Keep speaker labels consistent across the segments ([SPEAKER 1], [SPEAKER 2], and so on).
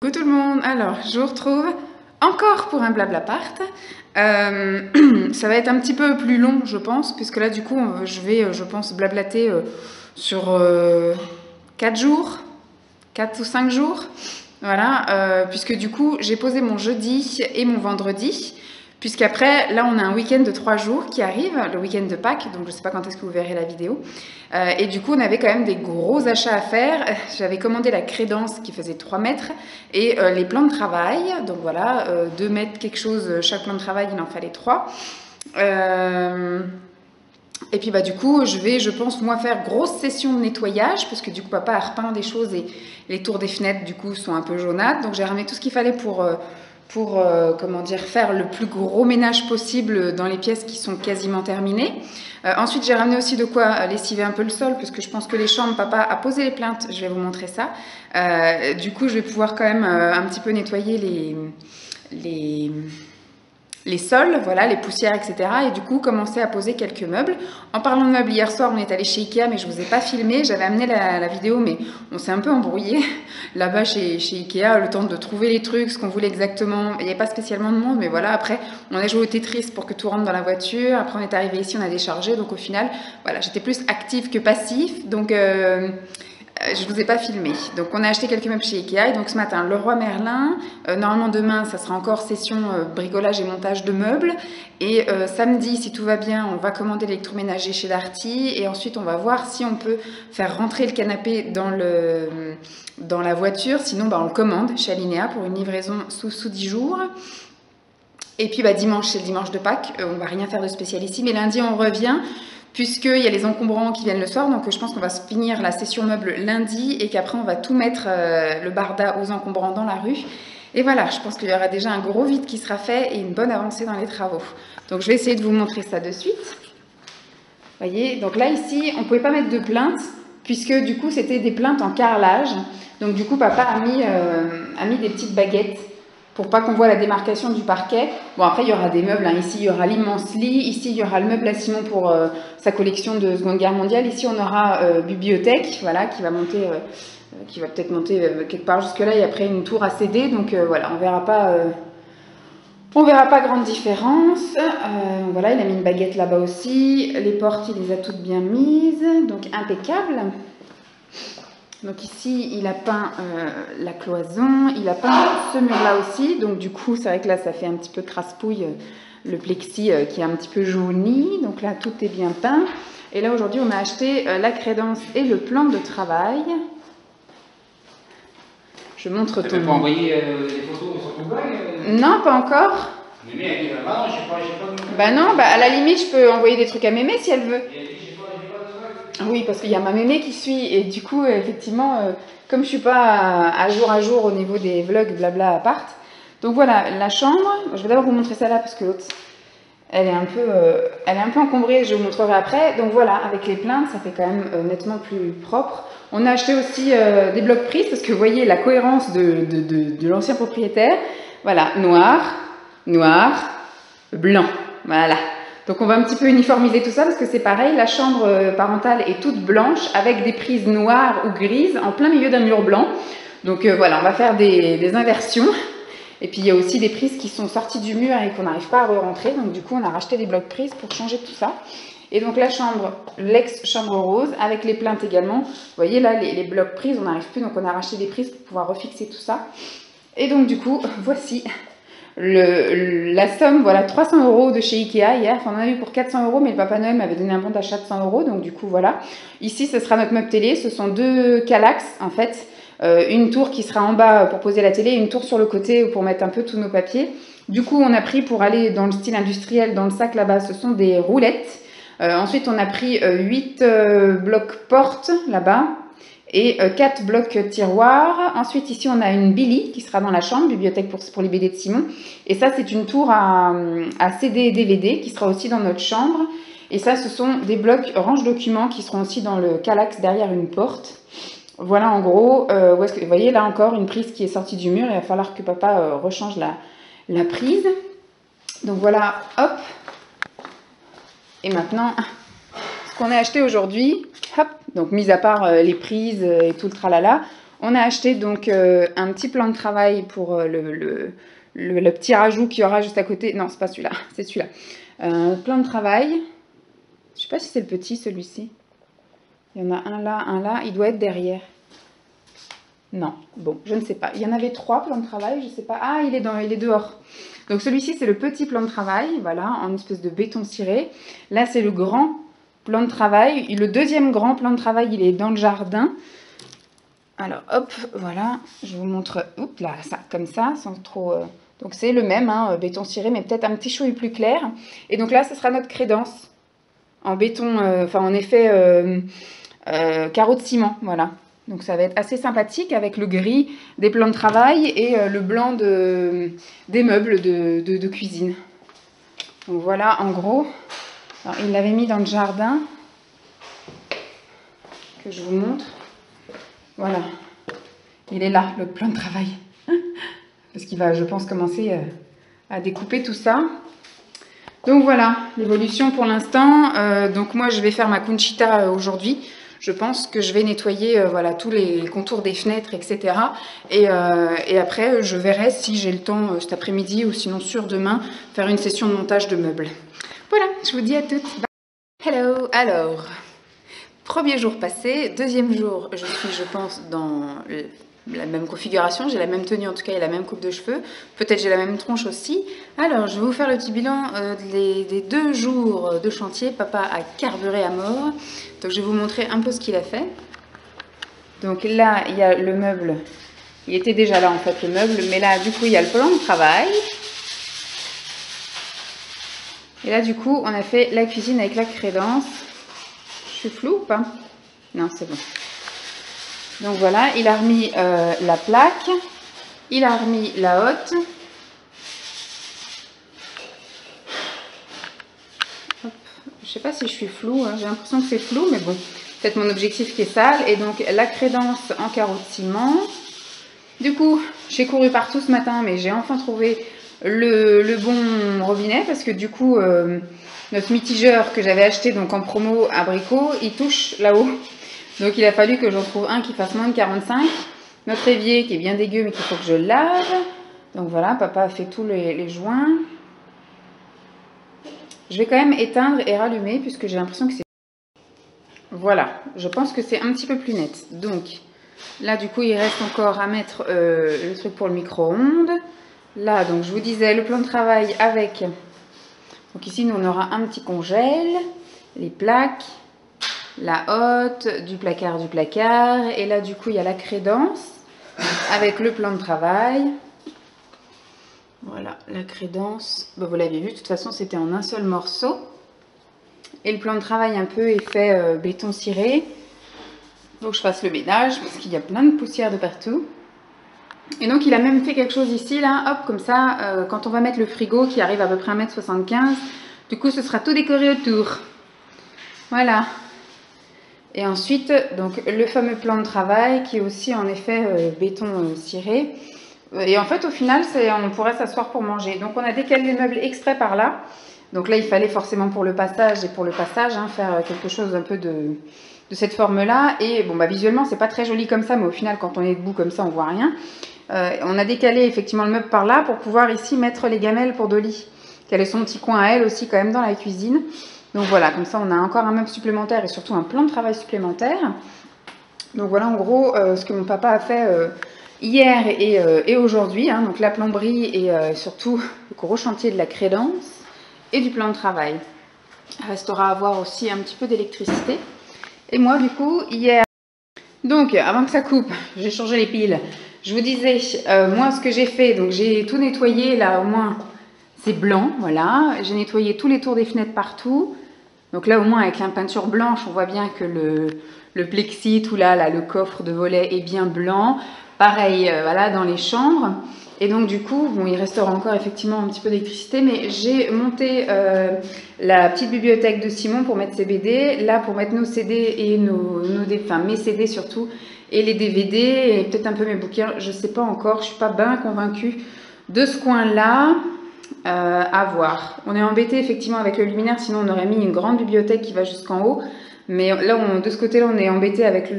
[SPEAKER 1] Coucou tout le monde, alors je vous retrouve encore pour un Blablapart. Ça va être un petit peu plus long je pense, puisque là du coup je vais je pense blablater sur 4 jours, 4 ou 5 jours. Voilà, puisque du coup j'ai posé mon jeudi et mon vendredi. Puisqu'après, là, on a un week-end de 3 jours qui arrive, le week-end de Pâques, donc je ne sais pas quand est-ce que vous verrez la vidéo. Et du coup, on avait quand même des gros achats à faire. J'avais commandé la crédence qui faisait 3 mètres et les plans de travail. Donc voilà, 2 mètres quelque chose, chaque plan de travail, il en fallait 3. Et puis bah du coup, je pense, moi, faire grosse session de nettoyage, parce que du coup, papa a repeint des choses et les tours des fenêtres, du coup, sont un peu jaunâtres. Donc j'ai ramené tout ce qu'il fallait pour comment dire, faire le plus gros ménage possible dans les pièces qui sont quasiment terminées. Ensuite, j'ai ramené aussi de quoi lessiver un peu le sol, parce que je pense que les chambres, papa a posé les plaintes, je vais vous montrer ça. Du coup, je vais pouvoir quand même un petit peu nettoyer les sols, voilà, les poussières, etc. Et du coup, commencer à poser quelques meubles. En parlant de meubles, hier soir, on est allé chez Ikea, mais je ne vous ai pas filmé. J'avais amené la vidéo, mais on s'est un peu embrouillé là-bas chez Ikea, le temps de trouver les trucs, ce qu'on voulait exactement. Il n'y avait pas spécialement de monde, mais voilà, après, on a joué au Tetris pour que tout rentre dans la voiture. Après, on est arrivé ici, on a déchargé. Donc au final, voilà, j'étais plus active que passif. Donc je ne vous ai pas filmé. Donc on a acheté quelques meubles chez Ikea. Et donc ce matin, Leroy Merlin. Normalement demain, ça sera encore session bricolage et montage de meubles. Et samedi, si tout va bien, on va commander l'électroménager chez Darty. Et ensuite, on va voir si on peut faire rentrer le canapé dans la voiture. Sinon, bah, on le commande chez Alinea pour une livraison sous 10 jours. Et puis bah, dimanche, c'est le dimanche de Pâques. On ne va rien faire de spécial ici. Mais lundi, on revient, puisqu'il y a les encombrants qui viennent le soir. Donc je pense qu'on va finir la session meuble lundi et qu'après on va tout mettre le barda aux encombrants dans la rue. Et voilà, je pense qu'il y aura déjà un gros vide qui sera fait et une bonne avancée dans les travaux. Donc je vais essayer de vous montrer ça de suite. Vous voyez, donc là ici, on ne pouvait pas mettre de plainte, puisque du coup c'était des plaintes en carrelage. Donc du coup papa a mis des petites baguettes pour pas qu'on voit la démarcation du parquet. Bon, après, il y aura des meubles. Hein. Ici, il y aura l'immense lit. Ici, il y aura le meuble à Simon pour sa collection de Seconde Guerre mondiale. Ici, on aura bibliothèque, voilà, qui va peut-être monter quelque part jusque-là. Et après, une tour à céder. Donc, voilà, on verra pas grande différence. Voilà, il a mis une baguette là-bas aussi. Les portes, il les a toutes bien mises. Donc, impeccable. Donc ici, il a peint la cloison, il a peint ce mur-là aussi. Donc du coup, c'est vrai que là, ça fait un petit peu crasse-pouille, le plexi qui est un petit peu jauni. Donc là, tout est bien peint. Et là, aujourd'hui, on a acheté la crédence et le plan de travail. Je montre tout. Tu
[SPEAKER 2] peux pas envoyer des photos sur ton blog
[SPEAKER 1] Non, pas encore.
[SPEAKER 2] Mémé, elle dit, bah non, j'ai pas de...
[SPEAKER 1] Bah non, bah à la limite, je peux envoyer des trucs à Mémé si elle veut. Oui, parce qu'il y a ma mémé qui suit et du coup, effectivement, comme je suis pas à jour au niveau des vlogs blabla appart, donc voilà, la chambre, je vais d'abord vous montrer ça là parce que l'autre, elle est un peu encombrée, je vous montrerai après. Donc voilà, avec les plaintes, ça fait quand même nettement plus propre. On a acheté aussi des blocs prises parce que vous voyez la cohérence de l'ancien propriétaire. Voilà, noir, blanc, voilà. Donc on va un petit peu uniformiser tout ça parce que c'est pareil, la chambre parentale est toute blanche avec des prises noires ou grises en plein milieu d'un mur blanc. Donc voilà, on va faire des inversions. Et puis il y a aussi des prises qui sont sorties du mur et qu'on n'arrive pas à re-rentrer. Donc du coup on a racheté des blocs prises pour changer tout ça. Et donc la chambre, l'ex-chambre rose avec les plaintes également. Vous voyez là les blocs prises, on n'arrive plus, donc on a racheté des prises pour pouvoir refixer tout ça. Et donc du coup, voici la somme, voilà, 300 € de chez Ikea hier. Enfin, on en a eu pour 400 €, mais le Papa Noël m'avait donné un bon d'achat de 100 €. Donc du coup, voilà. Ici, ce sera notre meuble télé. Ce sont 2 Kallax, en fait. Une tour qui sera en bas pour poser la télé, une tour sur le côté pour mettre un peu tous nos papiers. Du coup, on a pris pour aller dans le style industriel, dans le sac là-bas, ce sont des roulettes. Ensuite, on a pris 8 blocs portes là-bas. Et 4 blocs tiroirs. Ensuite, ici, on a une Billy qui sera dans la chambre, bibliothèque pour les BD de Simon. Et ça, c'est une tour à CD et DVD qui sera aussi dans notre chambre. Et ça, ce sont des blocs range documents qui seront aussi dans le Kallax derrière une porte. Voilà, en gros, vous voyez là encore une prise qui est sortie du mur. Il va falloir que papa rechange la prise. Donc voilà, hop. Et maintenant, ce qu'on a acheté aujourd'hui, hop, donc mis à part les prises et tout le tralala, On a acheté donc un petit plan de travail pour le petit rajout qu'il y aura juste à côté. Non, c'est pas celui-là, c'est celui-là. Plan de travail. Je sais pas si c'est le petit, celui-ci. Il y en a un là. Il doit être derrière. Non, bon, je ne sais pas. Il y en avait 3 plans de travail, je sais pas. Ah, il est dehors. Donc celui-ci, c'est le petit plan de travail, voilà, en espèce de béton ciré. Là, c'est le grand plan de travail. Le deuxième grand plan de travail, il est dans le jardin. Alors, hop, voilà, je vous montre, hop là, ça, comme ça, sans trop... Donc c'est le même, hein, béton ciré, mais peut-être un petit chouï plus clair. Et donc là, ce sera notre crédence en béton, enfin en effet carreau de ciment, voilà. Donc ça va être assez sympathique avec le gris des plans de travail et le blanc des meubles de cuisine. Donc voilà, en gros. Alors, il l'avait mis dans le jardin, que je vous montre. Voilà, il est là, le plan de travail. Parce qu'il va, je pense, commencer à découper tout ça. Donc voilà, l'évolution pour l'instant. Donc moi, je vais faire ma Conchita aujourd'hui. Je pense que je vais nettoyer voilà, tous les contours des fenêtres, etc. Et après, je verrai si j'ai le temps cet après-midi ou sinon sur demain, faire une session de montage de meubles. Voilà, je vous dis à toutes. Bye. Hello, alors... Premier jour passé, deuxième jour, je suis, je pense, dans la même configuration. J'ai la même tenue, en tout cas, et la même coupe de cheveux. Peut-être j'ai la même tronche aussi. Alors, je vais vous faire le petit bilan des 2 jours de chantier. Papa a carburé à mort. Donc, je vais vous montrer un peu ce qu'il a fait. Donc là, il y a le meuble. Il était déjà là, en fait, le meuble. Mais là, du coup, il y a le plan de travail. Et là, du coup, on a fait la cuisine avec la crédence. Je suis floue ou pas? Non, c'est bon. Donc voilà, il a remis la plaque, il a remis la hotte. Hop. Je sais pas si je suis floue, hein. J'ai l'impression que c'est flou, mais bon, peut-être mon objectif qui est sale. Et donc la crédence en carreau de ciment. Du coup, j'ai couru partout ce matin, mais j'ai enfin trouvé le bon robinet parce que du coup... notre mitigeur que j'avais acheté donc en promo abricot, il touche là-haut. Donc il a fallu que j'en trouve un qui fasse moins de 45. Notre évier qui est bien dégueu mais qu'il faut que je lave. Donc voilà, papa a fait tous les joints. Je vais quand même éteindre et rallumer puisque j'ai l'impression que c'est... Voilà, je pense que c'est un petit peu plus net. Donc là du coup il reste encore à mettre le truc pour le micro-ondes. Là donc je vous disais le plan de travail avec... Donc ici, nous, on aura un petit congèle, les plaques, la hotte, du placard. Et là, du coup, il y a la crédence avec le plan de travail. Voilà, la crédence. Bon, vous l'avez vu, de toute façon, c'était en un seul morceau. Et le plan de travail un peu est fait béton ciré. Donc, je fasse le ménage parce qu'il y a plein de poussière de partout. Et donc il a même fait quelque chose ici, là, hop, comme ça, quand on va mettre le frigo qui arrive à peu près 1,75 m, du coup ce sera tout décoré autour. Voilà. Et ensuite, donc le fameux plan de travail qui est aussi en effet béton ciré. Et en fait au final, on pourrait s'asseoir pour manger. Donc on a décalé les meubles exprès par là. Donc là il fallait forcément pour le passage et pour le passage, hein, faire quelque chose un peu de cette forme-là. Et bon bah visuellement c'est pas très joli comme ça, mais au final quand on est debout comme ça on voit rien. On a décalé effectivement le meuble par là pour pouvoir ici mettre les gamelles pour Dolly, qu'elle ait son petit coin à elle aussi quand même dans la cuisine. Donc voilà, comme ça on a encore un meuble supplémentaire et surtout un plan de travail supplémentaire. Donc voilà en gros ce que mon papa a fait hier et aujourd'hui, hein, donc la plomberie et surtout le gros chantier de la crédence et du plan de travail. Il restera à avoir aussi un petit peu d'électricité. Et moi du coup hier, donc avant que ça coupe, j'ai changé les piles. Je vous disais, moi ce que j'ai fait, donc j'ai tout nettoyé, là au moins c'est blanc, voilà. J'ai nettoyé tous les tours des fenêtres partout. Donc là au moins avec la peinture blanche, on voit bien que le plexi, tout là, le coffre de volet est bien blanc. Pareil, voilà, dans les chambres. Et donc du coup, bon, il restera encore effectivement un petit peu d'électricité, mais j'ai monté la petite bibliothèque de Simon pour mettre ses BD, là pour mettre nos CD et enfin mes CD surtout, et les DVD, et peut-être un peu mes bouquins, je sais pas encore, je suis pas bien convaincue de ce coin-là, à voir. On est embêté effectivement avec le luminaire, sinon on aurait mis une grande bibliothèque qui va jusqu'en haut, mais là, de ce côté-là, on est embêté avec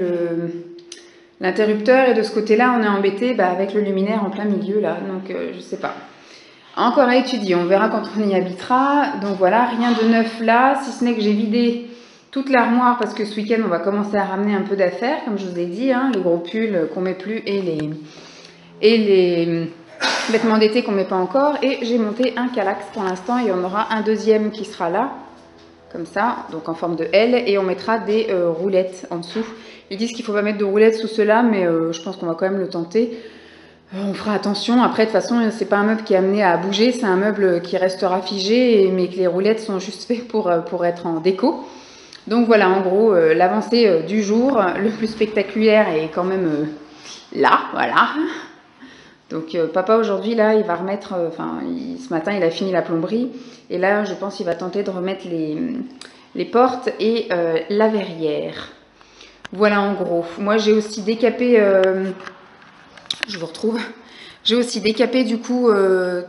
[SPEAKER 1] l'interrupteur. Et de ce côté-là, on est embêté avec le luminaire en plein milieu là. Donc je sais pas. Encore à étudier, on verra quand on y habitera. Donc voilà, rien de neuf là, si ce n'est que j'ai vidé toute l'armoire parce que ce week-end on va commencer à ramener un peu d'affaires, comme je vous ai dit, hein, les gros pulls qu'on met plus et les vêtements d'été qu'on met pas encore. Et j'ai monté un calax pour l'instant, et il y en aura un deuxième qui sera là, comme ça, donc en forme de L, et on mettra des roulettes en dessous. Ils disent qu'il ne faut pas mettre de roulettes sous cela, mais je pense qu'on va quand même le tenter. On fera attention. Après, de toute façon, c'est pas un meuble qui est amené à bouger, c'est un meuble qui restera figé, mais que les roulettes sont juste faites pour être en déco. Donc voilà, en gros, l'avancée du jour, le plus spectaculaire est quand même là, voilà. Donc papa aujourd'hui, là, il va remettre, ce matin, il a fini la plomberie, et là, je pense qu'il va tenter de remettre les portes et la verrière. Voilà, en gros. Moi, j'ai aussi décapé... je vous retrouve. J'ai aussi décapé du coup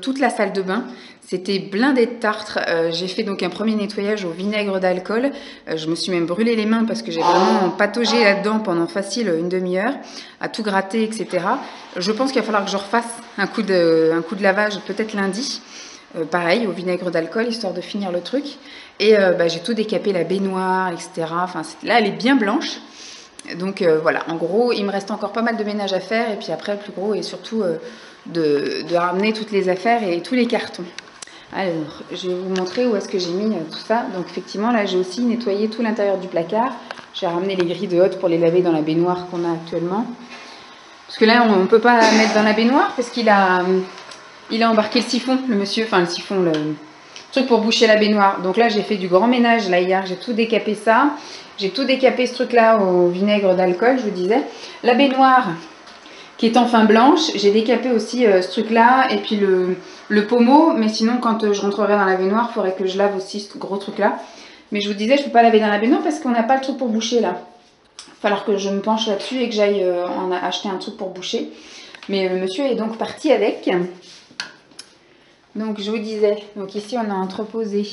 [SPEAKER 1] toute la salle de bain. C'était blindé de tartre. J'ai fait donc un premier nettoyage au vinaigre d'alcool. Je me suis même brûlé les mains parce que j'ai vraiment pataugé là-dedans pendant facile une demi-heure, à tout gratter, etc. Je pense qu'il va falloir que je refasse un coup de lavage peut-être lundi. Pareil, au vinaigre d'alcool, histoire de finir le truc. Et j'ai tout décapé, la baignoire, etc. Enfin, là, elle est bien blanche. Donc voilà, en gros, il me reste encore pas mal de ménage à faire. Et puis après, le plus gros est surtout de ramener toutes les affaires et tous les cartons. Alors, je vais vous montrer où est-ce que j'ai mis tout ça. Donc effectivement, là, j'ai aussi nettoyé tout l'intérieur du placard. J'ai ramené les grilles de hotte pour les laver dans la baignoire qu'on a actuellement. Parce que là, on ne peut pas la mettre dans la baignoire parce qu'il a embarqué le siphon, le monsieur. Enfin, le siphon, le truc pour boucher la baignoire. Donc là, j'ai fait du grand ménage. Là, hier, j'ai tout décapé ça. J'ai tout décapé ce truc-là au vinaigre d'alcool, je vous disais. La baignoire qui est enfin blanche, j'ai décapé aussi ce truc-là et puis le pommeau. Mais sinon, quand je rentrerai dans la baignoire, il faudrait que je lave aussi ce gros truc-là. Mais je vous disais, je ne peux pas laver dans la baignoire parce qu'on n'a pas le truc pour boucher là. Il va falloir que je me penche là-dessus et que j'aille en acheter un truc pour boucher. Mais le monsieur est donc parti avec. Donc je vous disais, donc ici on a entreposé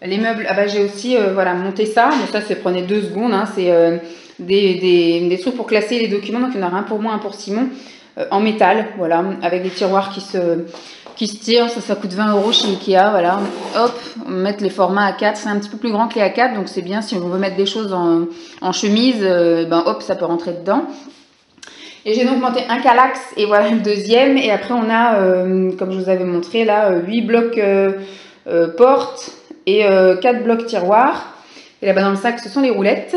[SPEAKER 1] les meubles. Ah bah j'ai aussi voilà, monté ça. Mais ça prenait 2 secondes. Hein. C'est des trucs pour classer les documents. Donc il y en aura un pour moi, un pour Simon. En métal, voilà, avec des tiroirs qui se tirent. Ça coûte 20 € chez Ikea. Voilà, hop, on va mettre les formats A4. C'est un petit peu plus grand que les A4. Donc c'est bien si on veut mettre des choses en chemise. Hop, ça peut rentrer dedans. Et j'ai donc monté un calax et voilà le deuxième. Et après on a, comme je vous avais montré là, 8 blocs portes et 4 blocs tiroirs. Et là-bas dans le sac, ce sont les roulettes.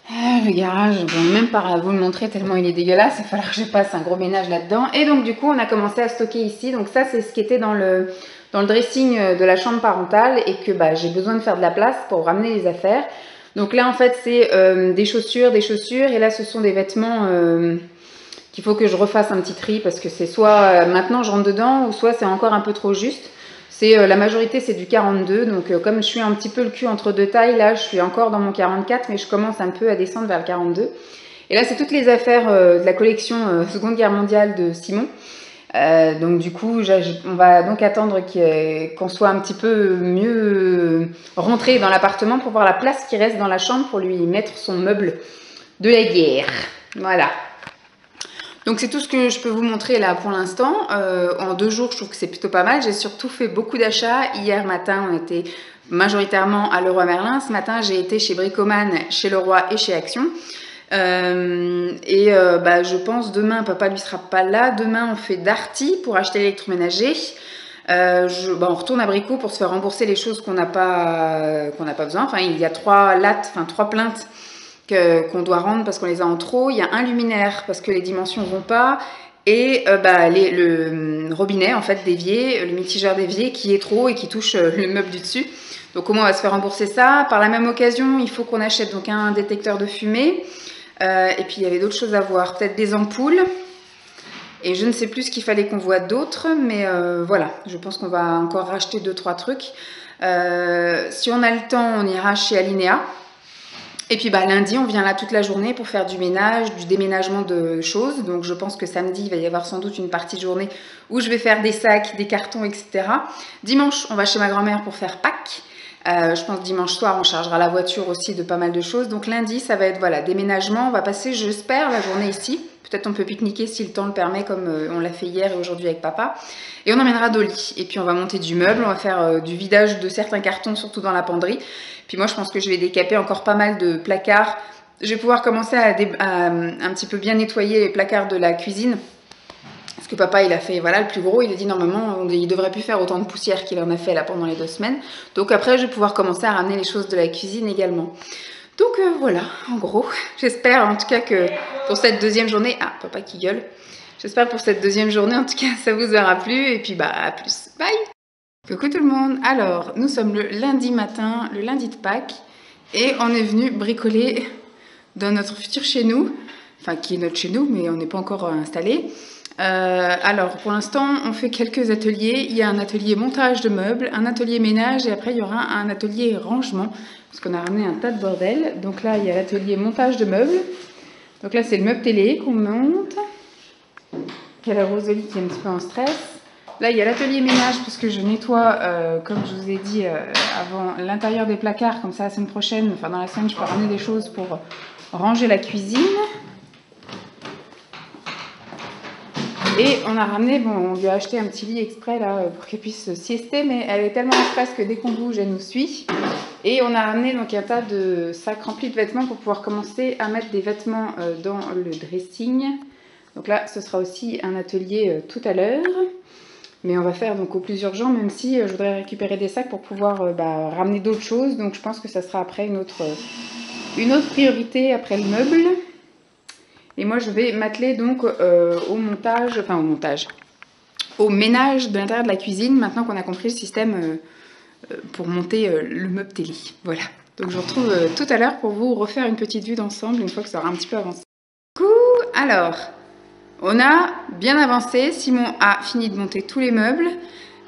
[SPEAKER 1] Le garage, je ne vais même pas vous le montrer tellement il est dégueulasse. Il va falloir que je passe un gros ménage là-dedans. Et donc du coup, on a commencé à stocker ici. Donc ça, c'est ce qui était dans le dressing de la chambre parentale et que j'ai besoin de faire de la place pour ramener les affaires. Donc là, en fait, c'est des chaussures. Et là, ce sont des vêtements qu'il faut que je refasse un petit tri parce que c'est soit maintenant je rentre dedans ou soit c'est encore un peu trop juste. La majorité, c'est du 42. Donc, comme je suis un petit peu le cul entre deux tailles, là, je suis encore dans mon 44, mais je commence un peu à descendre vers le 42. Et là, c'est toutes les affaires de la collection Seconde Guerre mondiale de Simon. Donc, du coup, on va donc attendre qu'on soit un petit peu mieux rentré dans l'appartement pour voir la place qui reste dans la chambre pour lui mettre son meuble de la guerre. Voilà. Donc c'est tout ce que je peux vous montrer là pour l'instant. En 2 jours, je trouve que c'est plutôt pas mal. J'ai surtout fait beaucoup d'achats. Hier matin, on était majoritairement à Leroy Merlin. Ce matin, j'ai été chez Bricoman, chez Leroy et chez Action. Je pense demain, papa lui sera pas là. Demain, on fait Darty pour acheter l'électroménager. On retourne à Brico pour se faire rembourser les choses qu'on n'a pas besoin. Enfin, il y a 3 plaintes qu'on doit rendre parce qu'on les a en trop. Il y a un luminaire parce que les dimensions ne vont pas. Et le robinet, en fait, d'évier, le mitigeur d'évier qui est trop et qui touche le meuble du dessus. Donc, comment on va se faire rembourser ça? Par la même occasion, il faut qu'on achète donc un détecteur de fumée. Et puis, il y avait d'autres choses à voir. Peut-être des ampoules. Et je ne sais plus ce qu'il fallait qu'on voit d'autres. Mais voilà, je pense qu'on va encore racheter 2-3 trucs. Si on a le temps, on ira chez Alinea. Et puis lundi, on vient là toute la journée pour faire du ménage, du déménagement de choses. Donc je pense que samedi, il va y avoir sans doute une partie de journée où je vais faire des sacs, des cartons, etc. Dimanche, on va chez ma grand-mère pour faire Pâques. Je pense dimanche soir, on chargera la voiture aussi de pas mal de choses. Donc lundi, ça va être voilà, déménagement. On va passer, j'espère, la journée ici. Peut-être on peut pique-niquer si le temps le permet, comme on l'a fait hier et aujourd'hui avec papa. Et on emmènera Dolly. Et puis on va monter du meuble, on va faire du vidage de certains cartons, surtout dans la penderie. Puis moi, je pense que je vais décaper encore pas mal de placards. Je vais pouvoir commencer à un petit peu bien nettoyer les placards de la cuisine. Parce que papa, il a fait, voilà, le plus gros, il a dit normalement, il devrait plus faire autant de poussière qu'il en a fait là pendant les 2 semaines. Donc après, je vais pouvoir commencer à ramener les choses de la cuisine également. Donc voilà, en gros, j'espère en tout cas que pour cette deuxième journée... Ah, papa qui gueule. J'espère pour cette deuxième journée, en tout cas, ça vous aura plu. Et puis, bah, à plus. Bye! Coucou tout le monde. Alors, nous sommes le lundi matin, le lundi de Pâques. Et on est venu bricoler dans notre futur chez nous. Enfin, qui est notre chez nous, mais on n'est pas encore installé. Alors, pour l'instant, on fait quelques ateliers. Il y a un atelier montage de meubles, un atelier ménage et après, il y aura un atelier rangement. Parce qu'on a ramené un tas de bordel. Donc là, il y a l'atelier montage de meubles. Donc là, c'est le meuble télé qu'on monte. Il y a la Rosalie qui est un petit peu en stress. Là, il y a l'atelier ménage puisque je nettoie, comme je vous ai dit avant, l'intérieur des placards. Comme ça, la semaine prochaine, enfin dans la semaine, je peux ramener des choses pour ranger la cuisine. Et on a ramené, bon, on lui a acheté un petit lit exprès là pour qu'elle puisse siester, mais elle est tellement en stress que dès qu'on bouge, elle nous suit. Et on a ramené donc un tas de sacs remplis de vêtements pour pouvoir commencer à mettre des vêtements dans le dressing. Donc là, ce sera aussi un atelier tout à l'heure. Mais on va faire donc au plus urgent, même si je voudrais récupérer des sacs pour pouvoir ramener d'autres choses. Donc je pense que ça sera après une autre priorité après le meuble. Et moi, je vais m'atteler donc au ménage de l'intérieur de la cuisine, maintenant qu'on a compris le système pour monter le meuble télé. Voilà. Donc, je vous retrouve tout à l'heure pour vous refaire une petite vue d'ensemble, une fois que ça aura un petit peu avancé. Coucou! Alors, on a bien avancé. Simon a fini de monter tous les meubles.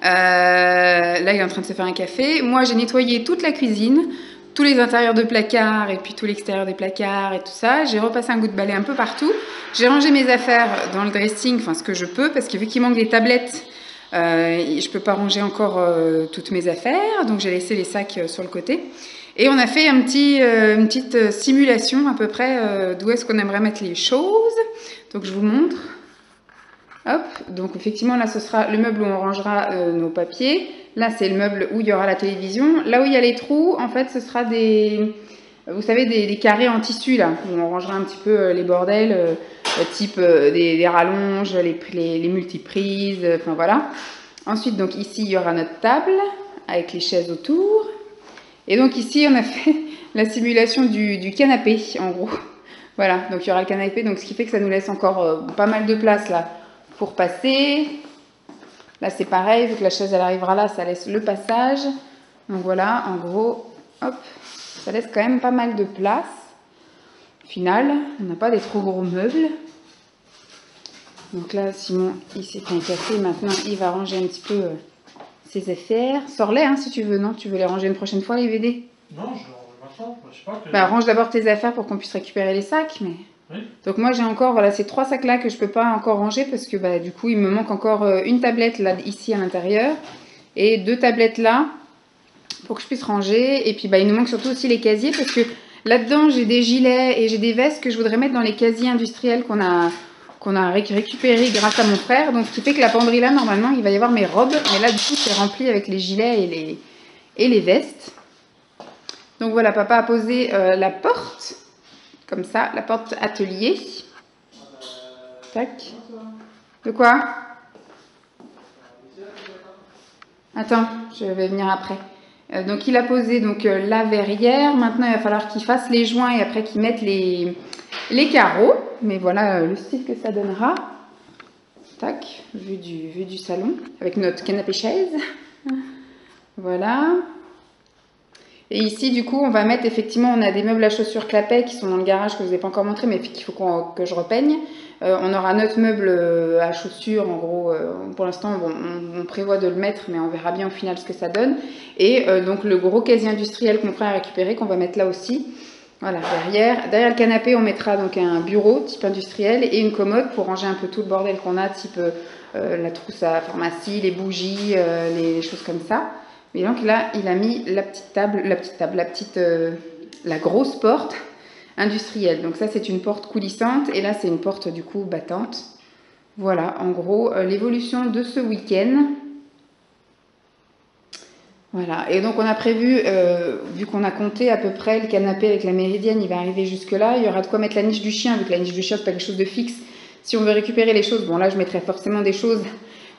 [SPEAKER 1] Là, il est en train de se faire un café. Moi, j'ai nettoyé toute la cuisine. Tous les intérieurs de placards et puis tout l'extérieur des placards et tout ça. J'ai repassé un coup de balai un peu partout. J'ai rangé mes affaires dans le dressing, enfin ce que je peux, parce que vu qu'il manque des tablettes, je ne peux pas ranger encore toutes mes affaires. Donc j'ai laissé les sacs sur le côté. Et on a fait une petite simulation à peu près d'où est-ce qu'on aimerait mettre les choses. Donc je vous montre. Hop, donc effectivement là ce sera le meuble où on rangera nos papiers. Là c'est le meuble où il y aura la télévision. Là où il y a les trous, en fait ce sera vous savez, des carrés en tissu là, où on rangera un petit peu les bordels, type des rallonges, les multiprises, enfin voilà. Ensuite donc ici il y aura notre table avec les chaises autour. Et donc ici on a fait la simulation du canapé en gros. Voilà, donc il y aura le canapé, donc ce qui fait que ça nous laisse encore pas mal de place là pour passer. Là c'est pareil, vu que la chaise elle arrivera là, ça laisse le passage. Donc voilà, en gros, hop, ça laisse quand même pas mal de place. Au final, on n'a pas des trop gros meubles. Donc là, Simon, il s'est fait un café, maintenant il va ranger un petit peu ses affaires. Sors-les hein, si tu veux, non? Tu veux les ranger une prochaine fois, les VD?
[SPEAKER 2] Non, je les range maintenant. Je sais pas que...
[SPEAKER 1] Bah, range d'abord tes affaires pour qu'on puisse récupérer les sacs, mais... Oui. Donc moi j'ai encore, voilà, ces 3 sacs là que je peux pas encore ranger parce que bah, du coup il me manque encore une tablette là ici à l'intérieur et 2 tablettes là pour que je puisse ranger. Et puis bah, il nous manque surtout aussi les casiers parce que là-dedans j'ai des gilets et j'ai des vestes que je voudrais mettre dans les casiers industriels qu'on a récupérés grâce à mon frère. Donc ce qui fait que la penderie là normalement il va y avoir mes robes, mais là du coup c'est rempli avec les gilets et les vestes. Donc voilà, papa a posé la porte. Comme ça, la porte atelier. Tac. De quoi? Attends, je vais venir après. Donc il a posé donc, la verrière. Maintenant, il va falloir qu'il fasse les joints et après qu'il mette les carreaux. Mais voilà le style que ça donnera. Tac, vue du salon. Avec notre canapé chaise. Voilà. Et ici, du coup, on va mettre, effectivement, on a des meubles à chaussures clapet qui sont dans le garage que je ne vous ai pas encore montré, mais qu'il faut que je repeigne. On aura notre meuble à chaussures, en gros, pour l'instant, bon, on prévoit de le mettre, mais on verra bien au final ce que ça donne. Et donc, le gros casier industriel qu'on pourra récupérer, qu'on va mettre là aussi. Voilà, derrière. Derrière le canapé, on mettra donc un bureau type industriel et une commode pour ranger un peu tout le bordel qu'on a, type la trousse à pharmacie, les bougies, les choses comme ça. Et donc là, il a mis la grosse porte industrielle. Donc ça, c'est une porte coulissante et là, c'est une porte du coup battante. Voilà, en gros, l'évolution de ce week-end. Voilà, et donc on a prévu, vu qu'on a compté à peu près le canapé avec la méridienne, il va arriver jusque là. Il y aura de quoi mettre la niche du chien, vu que la niche du chien, c'est pas quelque chose de fixe. Si on veut récupérer les choses, bon là, je mettrai forcément des choses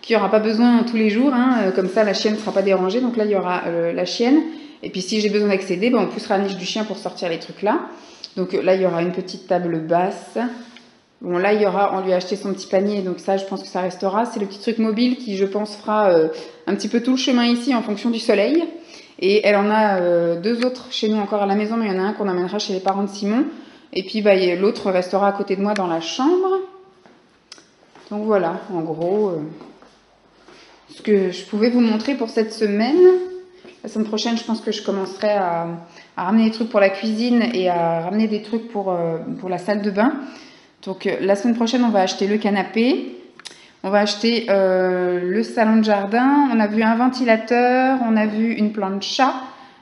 [SPEAKER 1] qu'il n'y aura pas besoin tous les jours, hein, comme ça la chienne ne sera pas dérangée. Donc là, il y aura la chienne. Et puis si j'ai besoin d'accéder, on poussera la niche du chien pour sortir les trucs là. Donc là, il y aura une petite table basse. Bon, là, on lui a acheté son petit panier, donc ça, je pense que ça restera. C'est le petit truc mobile qui, je pense, fera un petit peu tout le chemin ici en fonction du soleil. Et elle en a deux autres chez nous encore à la maison, mais il y en a un qu'on amènera chez les parents de Simon. Et puis, l'autre restera à côté de moi dans la chambre. Donc voilà, en gros, ce que je pouvais vous montrer pour cette semaine. La semaine prochaine, je pense que je commencerai à ramener des trucs pour la cuisine et à ramener des trucs pour la salle de bain. Donc la semaine prochaine, on va acheter le canapé, on va acheter le salon de jardin, on a vu un ventilateur, on a vu une plancha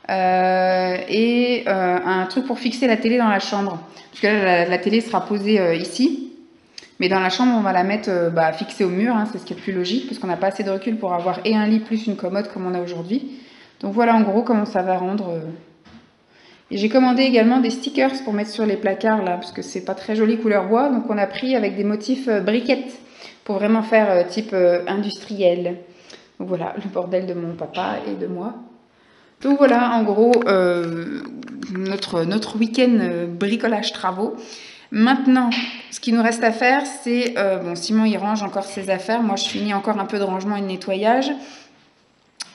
[SPEAKER 1] et un truc pour fixer la télé dans la chambre. Parce que là, la télé sera posée ici, mais dans la chambre, on va la mettre fixée au mur, hein, c'est ce qui est le plus logique, parce qu'on n'a pas assez de recul pour avoir et un lit plus une commode comme on a aujourd'hui. Donc voilà en gros comment ça va rendre... Et j'ai commandé également des stickers pour mettre sur les placards là, parce que c'est pas très joli couleur bois. Donc on a pris avec des motifs briquettes pour vraiment faire type industriel. Donc voilà, le bordel de mon papa et de moi. Donc voilà, en gros, notre week-end bricolage travaux. Maintenant, ce qui nous reste à faire, c'est... Simon, il range encore ses affaires. Moi, je finis encore un peu de rangement et de nettoyage.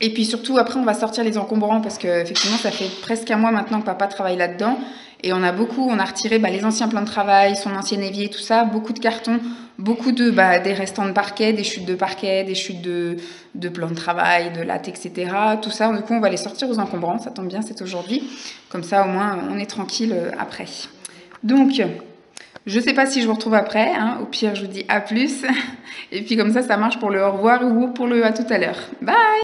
[SPEAKER 1] Et puis surtout, après, on va sortir les encombrants parce qu'effectivement, ça fait presque un mois maintenant que papa travaille là-dedans. Et on a retiré les anciens plans de travail, son ancien évier, tout ça, beaucoup de cartons, beaucoup des restants de parquet, des chutes de parquet, des chutes de plans de travail, de lattes, etc. Tout ça, du coup, on va les sortir aux encombrants. Ça tombe bien, c'est aujourd'hui. Comme ça, au moins, on est tranquille après. Donc... je ne sais pas si je vous retrouve après, hein. Au pire, je vous dis à plus. Et puis comme ça marche pour le au revoir ou pour le à tout à l'heure. Bye!